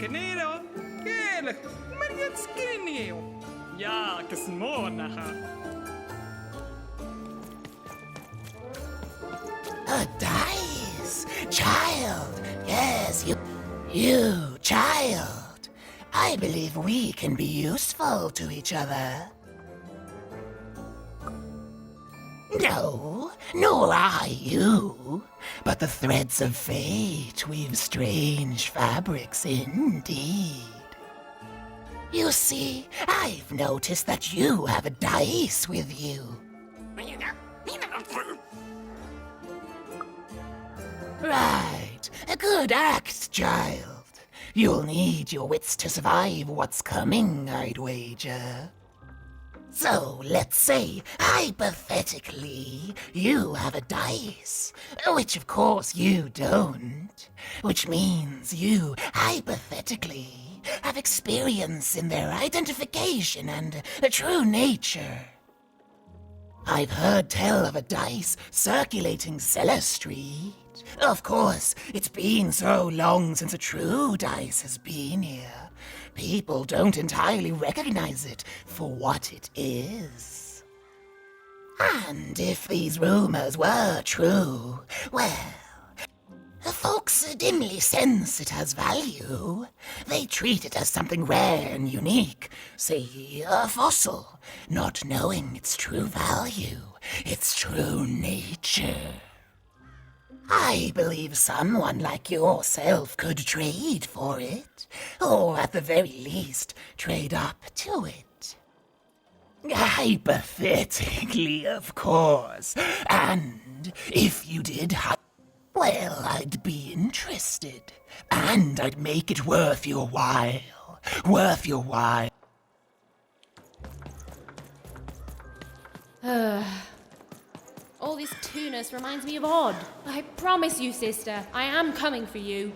Kanero, Kel, Mariatskinio. Ja, Kismonaha. A dice! Child! Yes, you, child! I believe we can be useful to each other. No, nor I you, but the threads of fate weave strange fabrics indeed. You see, I've noticed that you have a dice with you. Right, a good act, child. You'll need your wits to survive what's coming, I'd wager. So, let's say, hypothetically, you have a dice, which of course you don't, which means you, hypothetically, have experience in their identification and true nature. I've heard tell of a dice circulating Cellar Street. Of course, it's been so long since a true dice has been here. People don't entirely recognize it for what it is. And if these rumors were true, well, folks dimly sense it has value. They treat it as something rare and unique, say a fossil, not knowing its true value, its true nature. I believe someone like yourself could trade for it, or at the very least, trade up to it. Hypothetically, of course, and if you did, well, I'd be interested, and I'd make it worth your while, All this tunus reminds me of Odd. I promise you, sister, I am coming for you.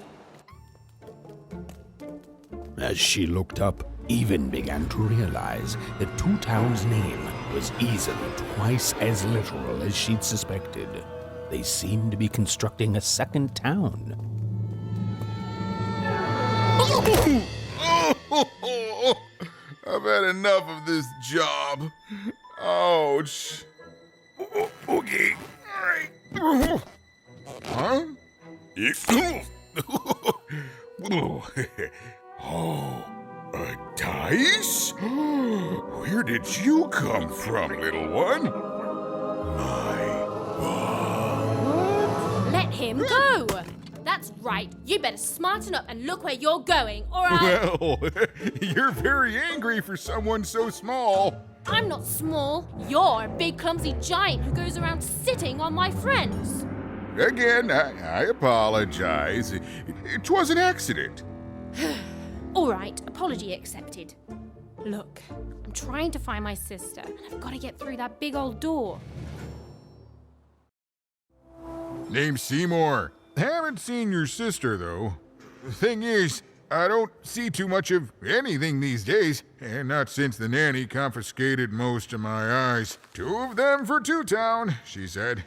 As she looked up, Even began to realize that ThreeTown's name was easily twice as literal as she'd suspected. They seemed to be constructing a second town. I've had enough of this job. Ouch. Okay. All right. Huh? Oh, a dice? Where did you come from, little one? My God. Let him go! That's right. You better smarten up and look where you're going, or I... Well, you're very angry for someone so small. I'm not small. You're a big, clumsy giant who goes around sitting on my friends. Again, I apologize. It was an accident. All right, apology accepted. Look, I'm trying to find my sister, and I've got to get through that big old door. Name's Seymour. Haven't seen your sister, though. The thing is, I don't see too much of anything these days, and not since the nanny confiscated most of my eyes. 2 of them for ThreeTown, she said.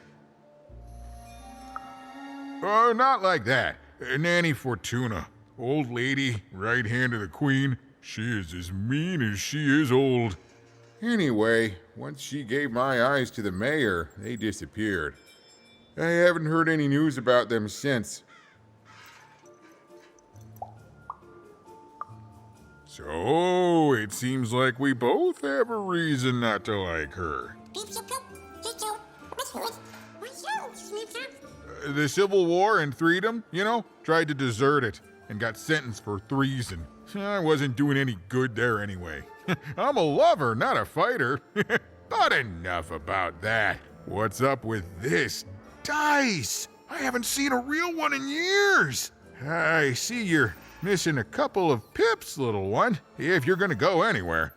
Oh, not like that. Nanny Fortuna. Old lady, right hand of the queen. She is as mean as she is old. Anyway, once she gave my eyes to the mayor, they disappeared. I haven't heard any news about them since. So, it seems like we both have a reason not to like her. The Civil War and Freedom, tried to desert it and got sentenced for treason. I wasn't doing any good there anyway. I'm a lover, not a fighter. But enough about that. What's up with this dice? I haven't seen a real one in years. I see you're missing a couple of pips, little one, if you're gonna go anywhere.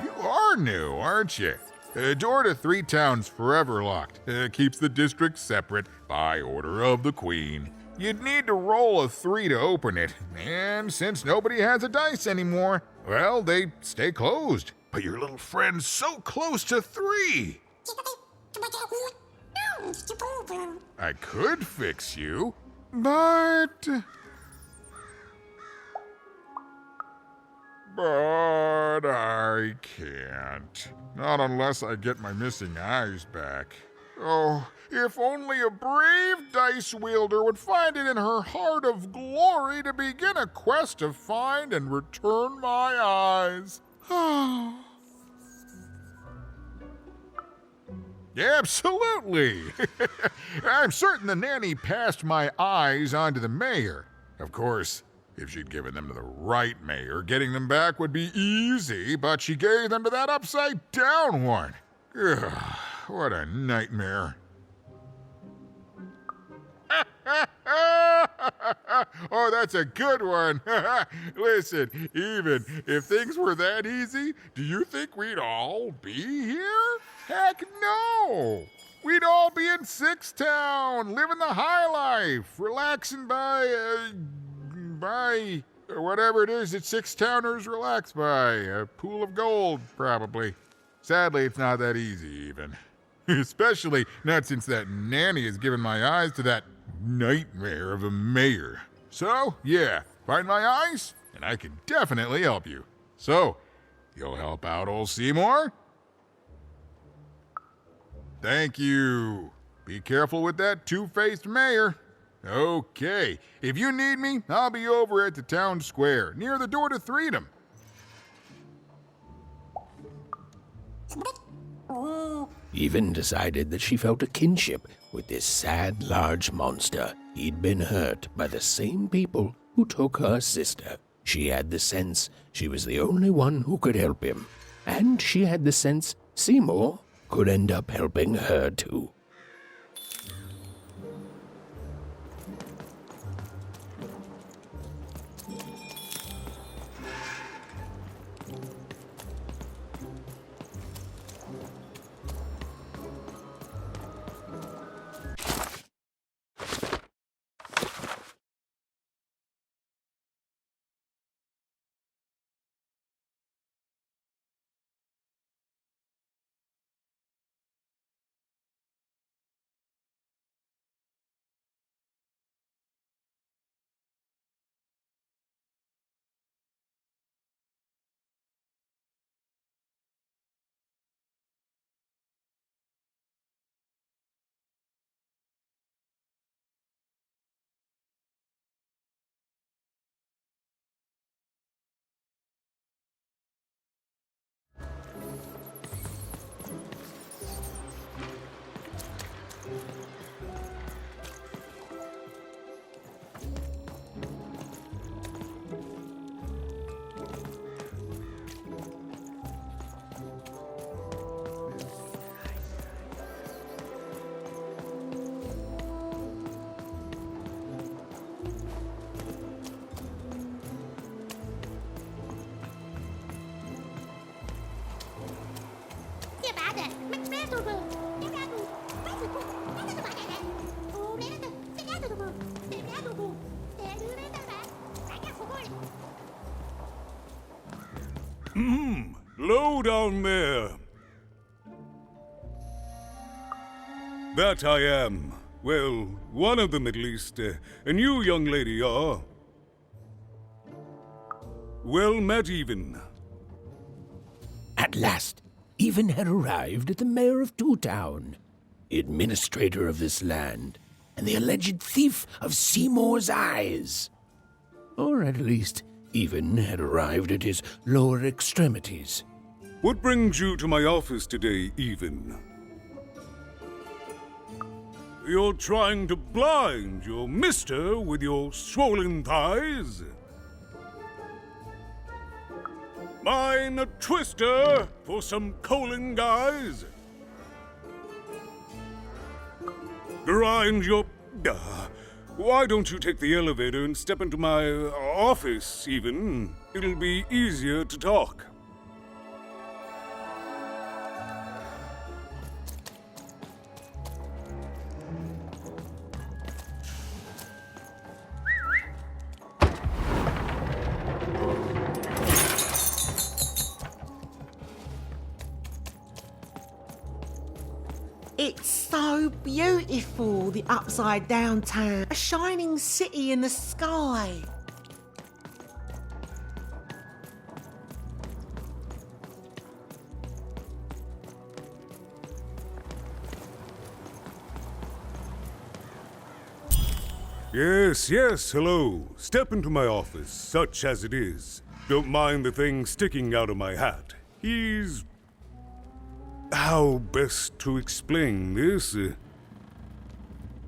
You are new, aren't you? Door to ThreeTown's forever locked. Keeps the district separate by order of the Queen. You'd need to roll a 3 to open it, and since nobody has a dice anymore, well, they stay closed. But your little friend's so close to 3. I could fix you. But I can't. Not unless I get my missing eyes back. Oh, if only a brave dice wielder would find it in her heart of glory to begin a quest to find and return my eyes. Absolutely. I'm certain the nanny passed my eyes on to the mayor. Of course, if she'd given them to the right mayor, getting them back would be easy, but she gave them to that upside-down one. Ugh, what a nightmare. Oh, that's a good one. Listen, even if things were that easy, do you think we'd all be here? Heck no! We'd all be in ThreeTown, living the high life, relaxing by whatever it is that ThreeTowners relax by. A pool of gold, probably. Sadly, it's not that easy, even. Especially not since that nanny has given my eyes to that nightmare of a mayor. So, yeah, find my eyes, and I can definitely help you. So, you'll help out old Seymour? Thank you. Be careful with that two-faced mayor. Okay, if you need me, I'll be over at the town square, near the door to ThreeTown. Even decided that she felt a kinship with this sad, large monster. He'd been hurt by the same people who took her sister. She had the sense she was the only one who could help him. And she had the sense Seymour could end up helping her too. Low down there. That I am. Well, one of them at least. And you, young lady, are... well met, Even. At last, Even had arrived at the mayor of ThreeTown, administrator of this land, and the alleged thief of Seymour's eyes. Or at least, Even had arrived at his lower extremities. What brings you to my office today, Even? You're trying to blind your mister with your swollen thighs? Mine a twister for some coaling guys? Grind your... why don't you take the elevator and step into my office, Even? It'll be easier to talk. It's so beautiful, the upside down town. A shining city in the sky. Yes, hello. Step into my office, such as it is. Don't mind the thing sticking out of my hat. He's... How best to explain this?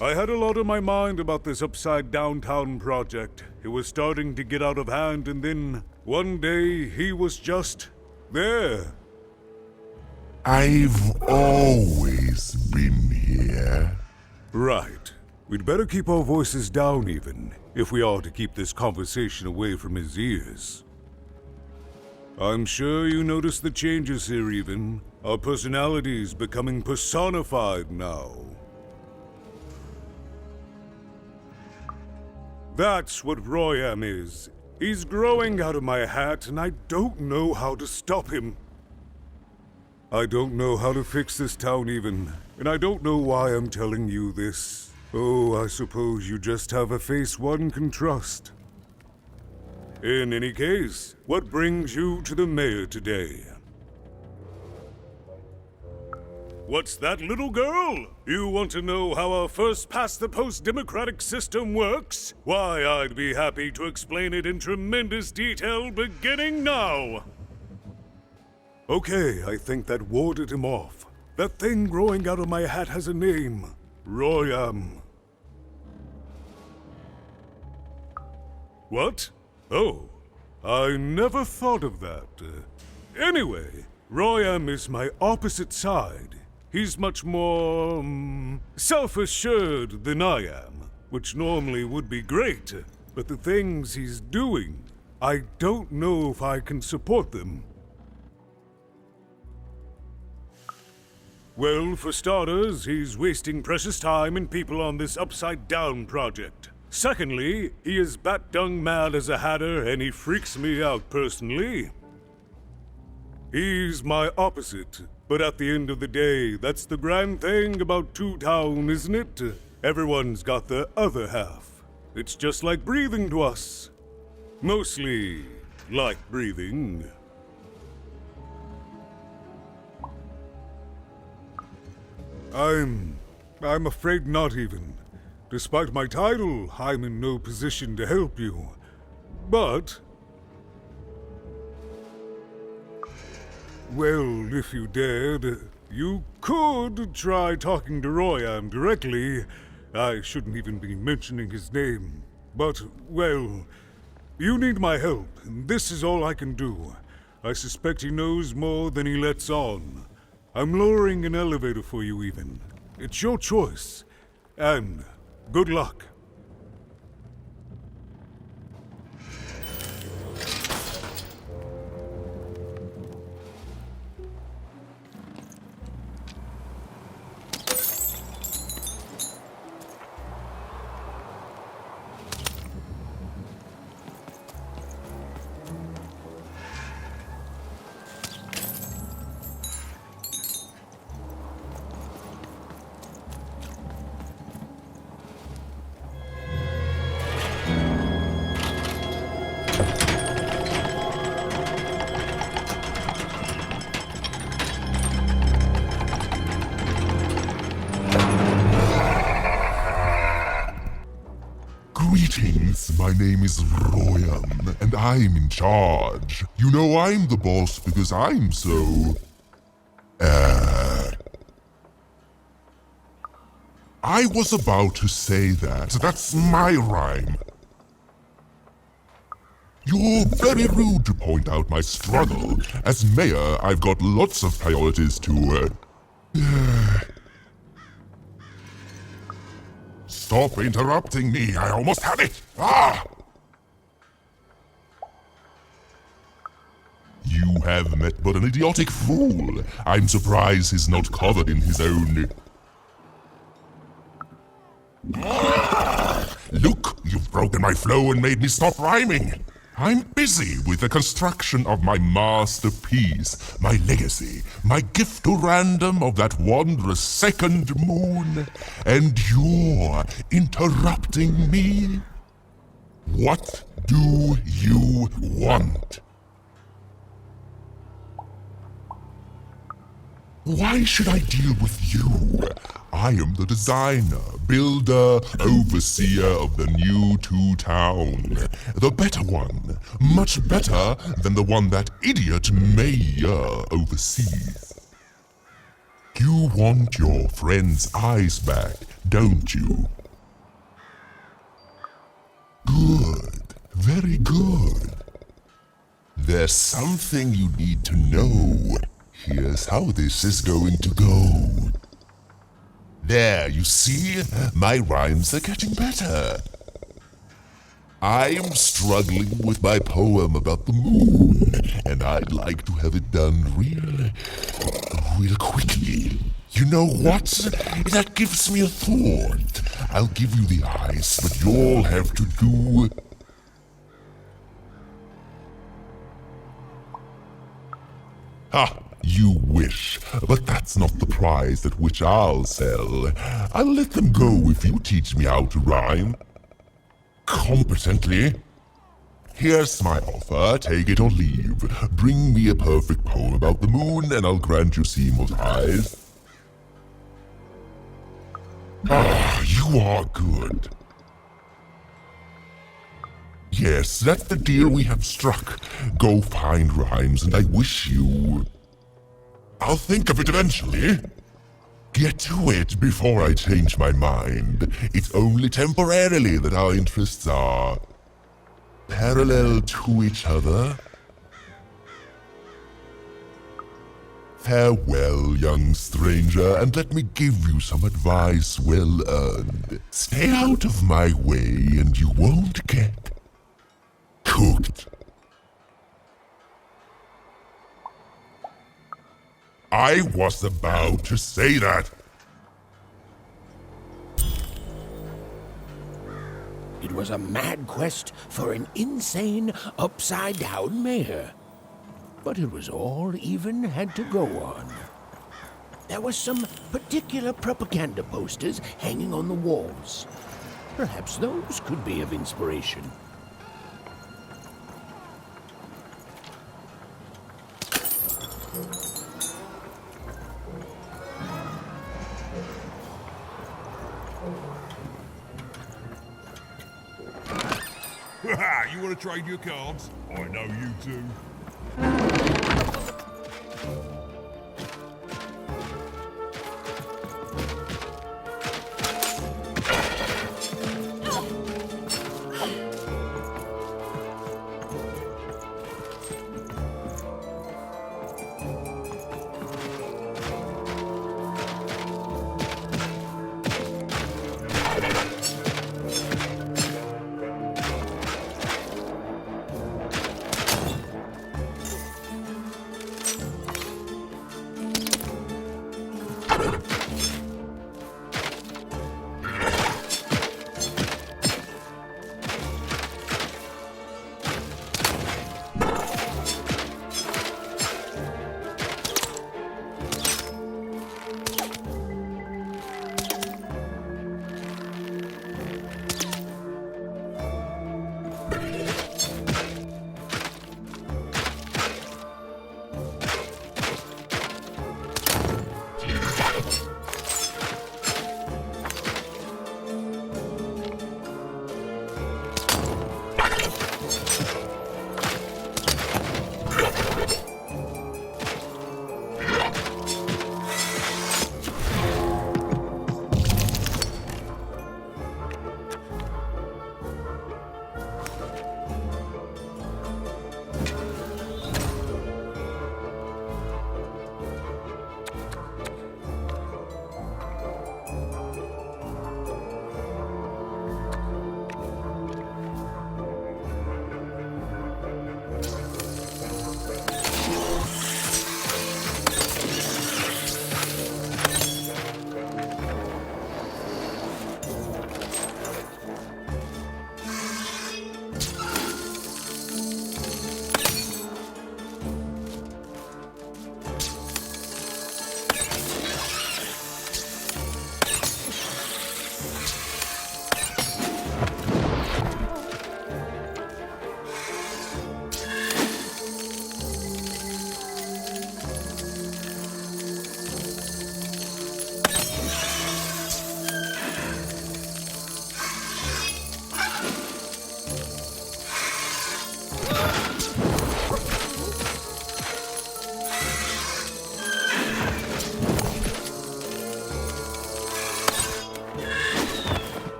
I had a lot on my mind about this upside downtown project. It was starting to get out of hand, and then one day he was just there. I've always been here. Right. We'd better keep our voices down even, if we are to keep this conversation away from his ears. I'm sure you noticed the changes here even. Our personalities becoming personified now. That's what Royam is. He's growing out of my hat, and I don't know how to stop him. I don't know how to fix this town even, and I don't know why I'm telling you this. Oh, I suppose you just have a face one can trust. In any case, what brings you to the mayor today? What's that, little girl? You want to know how our first-past-the-post democratic system works? Why, I'd be happy to explain it in tremendous detail beginning now. Okay, I think that warded him off. That thing growing out of my hat has a name. Royam. What? Oh, I never thought of that. Anyway, Royam is my opposite side. He's much more, self-assured than I am, which normally would be great, but the things he's doing, I don't know if I can support them. Well, for starters, he's wasting precious time and people on this upside-down project. Secondly, he is bat-dung mad as a hatter, and he freaks me out personally. He's my opposite, but at the end of the day, that's the grand thing about ThreeTown, isn't it? Everyone's got the other half. It's just like breathing to us. Mostly like breathing. I'm afraid not even. Despite my title, I'm in no position to help you. But... well, if you dared, you could try talking to Royam directly. I shouldn't even be mentioning his name. But, well, you need my help, and this is all I can do. I suspect he knows more than he lets on. I'm lowering an elevator for you even. It's your choice. And good luck. Greetings, my name is Royam, and I'm in charge. You know I'm the boss because I'm so... I was about to say that. That's my rhyme. You're very rude to point out my struggle. As mayor, I've got lots of priorities to, Stop interrupting me, I almost had it! Ah! You have met but an idiotic fool. I'm surprised he's not covered in his own... Look, you've broken my flow and made me stop rhyming. I'm busy with the construction of my masterpiece, my legacy, my gift to random of that wondrous second moon, and you're interrupting me? What do you want? Why should I deal with you? I am the designer, builder, overseer of the new ThreeTown. The better one. Much better than the one that idiot mayor oversees. You want your friend's eyes back, don't you? Good. Very good. There's something you need to know. Here's how this is going to go. There, you see? My rhymes are getting better. I'm struggling with my poem about the moon, and I'd like to have it done real quickly. You know what? That gives me a thought. I'll give you the eyes, but you'll have to do... Ha! You wish, but that's not the prize at which I'll sell. I'll let them go if you teach me how to rhyme. Competently. Here's my offer, take it or leave. Bring me a perfect poem about the moon and I'll grant you Seymour's eyes. Ah, you are good. Yes, that's the deal we have struck. Go find rhymes and I wish you... I'll think of it eventually. Get to it before I change my mind. It's only temporarily that our interests are parallel to each other. Farewell, young stranger, and let me give you some advice well earned. Stay out of my way and you won't get cooked. I was about to say that. It was a mad quest for an insane, upside-down mayor. But it was all even had to go on. There were some particular propaganda posters hanging on the walls. Perhaps those could be of inspiration. You want to trade your cards? I know you do.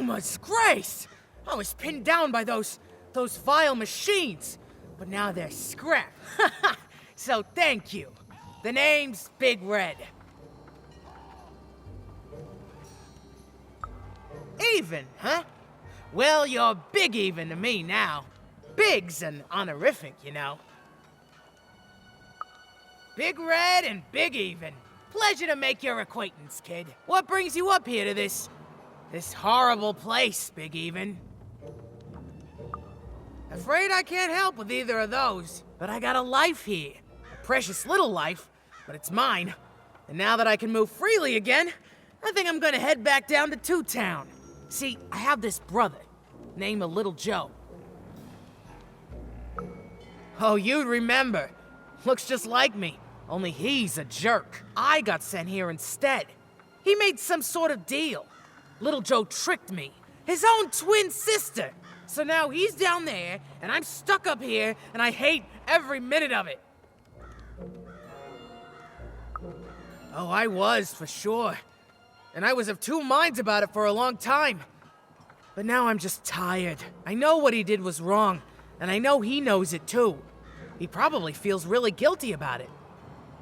Yuma's grace! I was pinned down by those vile machines, but now they're scrap. So thank you. The name's Big Red. Even, huh? Well, you're Big Even to me now. Big's an honorific, you know. Big Red and Big Even. Pleasure to make your acquaintance, kid. What brings you up here to this horrible place, Big Even? Afraid I can't help with either of those, but I got a life here. A precious little life, but it's mine. And now that I can move freely again, I think I'm gonna head back down to ThreeTown. See, I have this brother, named Little Joe. Oh, you'd remember. Looks just like me, only he's a jerk. I got sent here instead. He made some sort of deal. Little Joe tricked me, his own twin sister. So now he's down there, and I'm stuck up here, and I hate every minute of it. Oh, I was, for sure. And I was of two minds about it for a long time. But now I'm just tired. I know what he did was wrong, and I know he knows it too. He probably feels really guilty about it.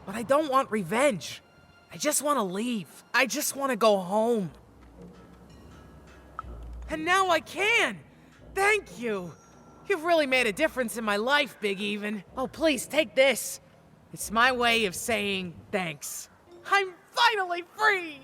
But I don't want revenge. I just want to leave. I just want to go home. And now I can! Thank you! You've really made a difference in my life, Big Even. Oh, please, take this. It's my way of saying thanks. I'm finally free!